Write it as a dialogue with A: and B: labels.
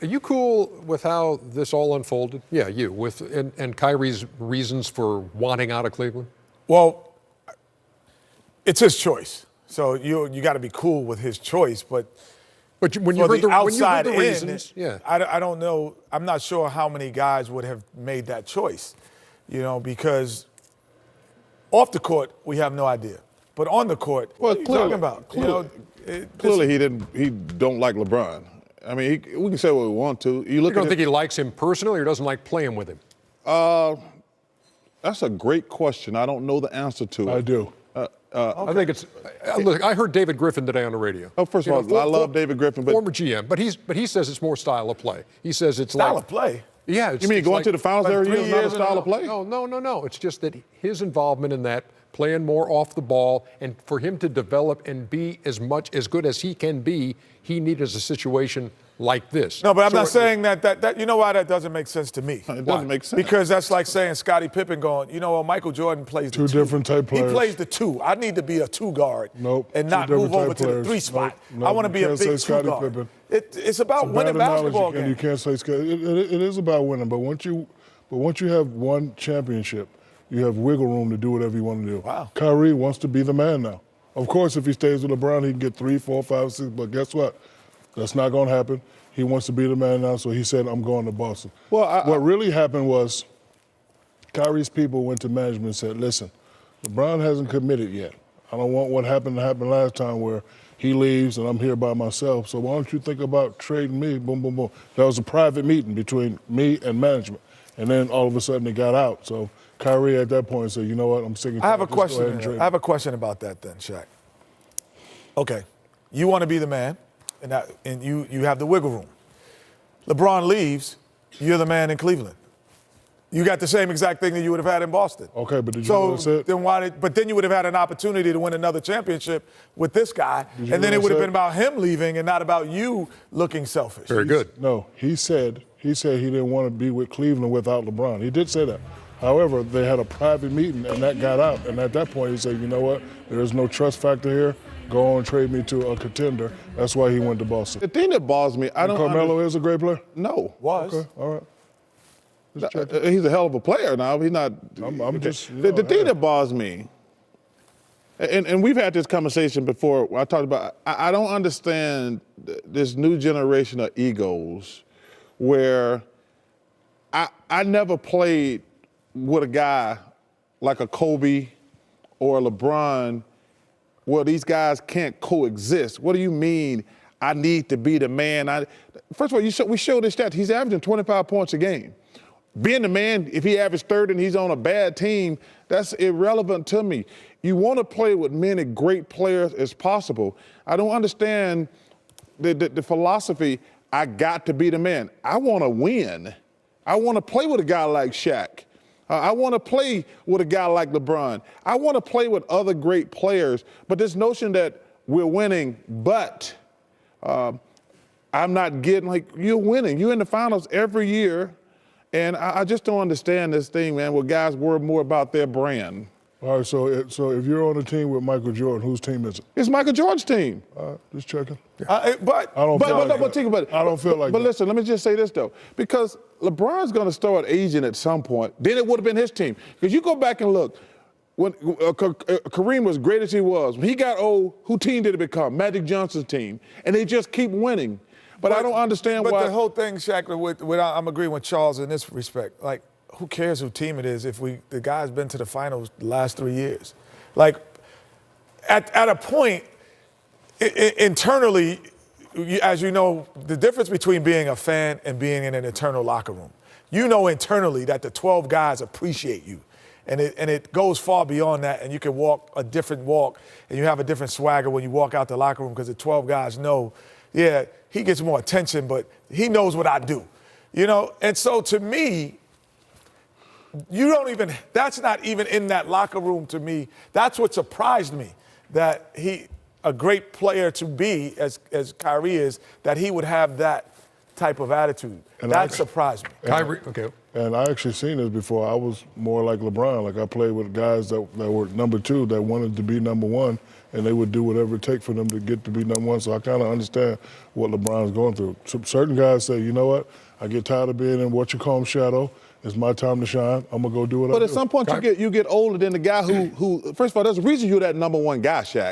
A: Are you cool with how this all unfolded? Yeah, you. And Kyrie's reasons for wanting out of Cleveland?
B: Well, it's his choice. So you got to be cool with his choice. But
A: when you heard the reasons,
B: yeah. I don't know. I'm not sure how many guys would have made that choice, because off the court, we have no idea. But on the court, what are you talking about?
C: Clearly, he don't like LeBron. I mean, we can say what we want to.
A: You don't think he likes him personally or doesn't like playing with him?
C: That's a great question. I don't know the answer to it.
D: I do.
A: I think it's look. I heard David Griffin today on the radio.
C: Oh, first of all, I love David Griffin, but
A: former GM. But he says it's more style of play. He says it's
B: style of play.
A: Yeah.
C: You mean going to the finals every year is not a style of play?
A: No. It's just that his involvement in that, playing more off the ball, and for him to develop and be as good as he can be, he needed a situation like this.
B: No, but I'm not saying that you know why that doesn't make sense to me.
C: It doesn't make sense.
B: Because that's like saying Scottie Pippen going, Michael Jordan plays the two.
D: Two different type players.
B: He plays the two. I need to be a two guard.
D: Nope.
B: And not move over to the three spot.
D: Nope.
B: I want to be a big two guard.
D: Pippen.
B: It's about winning basketball games.
D: You can't say Scottie. It is about winning, but once you have one championship, you have wiggle room to do whatever you want to do.
B: Wow.
D: Kyrie wants to be the man now. Of course, if he stays with LeBron, he can get 3, 4, 5, 6. But guess what? That's not going to happen. He wants to be the man now, so he said, I'm going to Boston. Well, what really happened was Kyrie's people went to management and said, listen, LeBron hasn't committed yet. I don't want what happened to happen last time where he leaves and I'm here by myself. So why don't you think about trading me? Boom, boom, boom. That was a private meeting between me and management. And then all of a sudden it got out. So Kyrie at that point said, you know what, I'm sick of
B: I have a question about that then, Shaq. Okay, you want to be the man. And you have the wiggle room. LeBron leaves, you're the man in Cleveland. You got the same exact thing that you would have had in Boston.
D: Okay, but did you know what I said?
B: Then you would have had an opportunity to win another championship with this guy, and then it would have been about him leaving and not about you looking selfish.
A: Very good.
D: No, he said he didn't want to be with Cleveland without LeBron. He did say that. However, they had a private meeting, and that got out. And at that point, he said, you know what? There's no trust factor here. Go on and trade me to a contender. That's why he went to Boston.
C: The thing that bothers me,
D: Carmelo is a great player?
C: No.
B: Was.
D: Okay, all right.
C: He's a hell of a player now. He's not. The thing that bothers me, and we've had this conversation before. I talked about. I don't understand this new generation of egos, where I never played with a guy like a Kobe or a LeBron. Well, these guys can't coexist. What do you mean, I need to be the man? First of all, we showed this stat. He's averaging 25 points a game. Being the man, if he averaged 30 and he's on a bad team, that's irrelevant to me. You want to play with many great players as possible. I don't understand the philosophy, I got to be the man. I want to win. I want to play with a guy like Shaq. I want to play with a guy like LeBron. I want to play with other great players. But this notion that we're winning, but I'm not getting, like, you're winning. You're in the finals every year. And I just don't understand this thing, man, where guys worry more about their brand.
D: All right, so if you're on a team with Michael Jordan, whose team is it?
C: It's Michael Jordan's team.
D: Just checking.
C: I don't feel like
D: that.
C: Listen, let me just say this, though. Because LeBron's going to start aging at some point. Then it would have been his team. Because you go back and look, when Kareem was great as he was, when he got old, who team did it become? Magic Johnson's team. And they just keep winning. But I don't understand why.
B: But the whole thing, Shaq, I'm agreeing with Charles in this respect. Like, who cares who team it is if the guy's been to the finals the last 3 years? Like, at a point, internally, as you know, the difference between being a fan and being in an internal locker room. You know internally that the 12 guys appreciate you. And it goes far beyond that, and you can walk a different walk, and you have a different swagger when you walk out the locker room because the 12 guys know, yeah, he gets more attention, but he knows what I do. And so to me, that's not even in that locker room to me. That's what surprised me, that a great player to be, as Kyrie is, that he would have that type of attitude.
D: And
B: That surprised me.
A: Kyrie, okay.
D: And I actually seen this before. I was more like LeBron. Like I played with guys that were number 2 that wanted to be number 1, and they would do whatever it takes for them to get to be number 1. So I kind of understand what LeBron's going through. So certain guys say, you know what? I get tired of being in what you call shadow. It's my time to shine. I'm gonna go do what I do.
C: But at some point you get older than the guy who first of all, there's a reason you're that number 1 guy, Shaq.